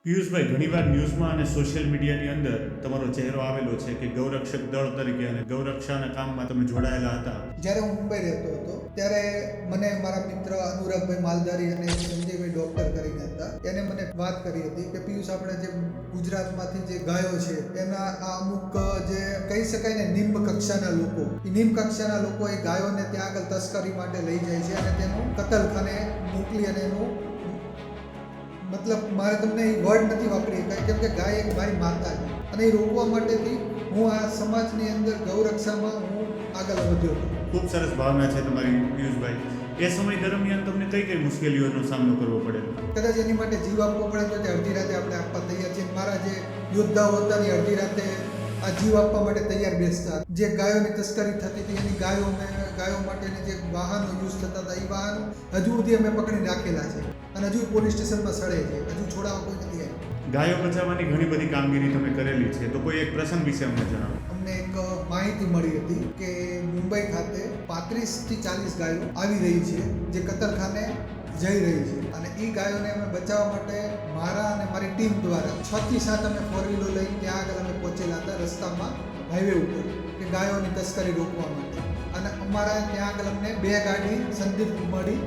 પિયુષભાઈ, ઘણીવાર ન્યૂઝમાં અને સોશિયલ મીડિયાની અંદર તમારો ચહેરો આવેલો છે કે ગૌરક્ષક દળ તરીકે અને ગૌરક્ષાના કામમાં તમે જોડાયેલા હતા. જ્યારે હું મુંબઈ રહેતો હતો ત્યારે મને મારા મિત્ર અનુરાગભાઈ માલધારી અને સંજયભાઈ ડૉક્ટર કરીને હતા, એને મને વાત કરી હતી કે પિયુષ, આપણે જે ગુજરાતમાંથી જે ગાયો છે એના આ અમુક જે કહી શકાય ને નિમ્ન કક્ષાના લોકો, એ નિમ્ન કક્ષાના લોકો એ ગાયોને ત્યાં આગળ તસ્કરી માટે લઈ જાય છે અને તેનું કતલખાને મોકલી અને એનું મતલબ મારે તમને એ વર્ડ નથી વાપરી શકાય, કેમ કે ગાય એક મારી માતા છે અને એ રોકવા માટેથી હું આ સમાજની અંદર ગૌરક્ષામાં હું આગળ વધ્યો હતો. ખૂબ સરસ ભાવના છે તમારી પિયુષભાઈ. એ સમય દરમિયાન તમને કઈ કઈ મુશ્કેલીઓનો સામનો કરવો પડેલો? કદાચ એની માટે જીવ આપવો પડે તો તે અડધી રાતે આપણે આપવા તૈયાર છીએ. મારા જે યોદ્ધાઓ હતા એ અડધી રાતે આ જીવ આપવા માટે તૈયાર બેસતા. જે ગાયોની તસ્કરી થતી હતી એની ગાયો માટેની જે વાહનો યુઝ થતા હતા એ વાહનો હજુ સુધી અમે પકડી રાખેલા છે અને હજુ પોલીસ સ્ટેશનમાં સડે છે, હજુ છોડાવવા કોઈ નથી આવ્યું. ગાયો બચાવવાની ઘણી બધી કામગીરી તમે કરેલી છે, તો કોઈ એક પ્રસંગ વિશે અમને જણાવો. અમને એક માહિતી મળી હતી કે મુંબઈ ખાતે 35 થી 40 ગાયો આવી રહી છે જે કતલખાને જઈ રહી છે અને એ ગાયોને અમે બચાવવા માટે મારા અને મારી ટીમ દ્વારા 6 થી 7 અમે ફોર વ્હીલો લઈને ત્યાં આગળ અમે પહોંચેલા હતા રસ્તામાં, હાઈવે ઉપર, કે ગાયોની તસ્કરી રોકવા માટે. અને અમારા ત્યાં આગળ અમને 2 ગાડી સંદિગ્ધ મળી.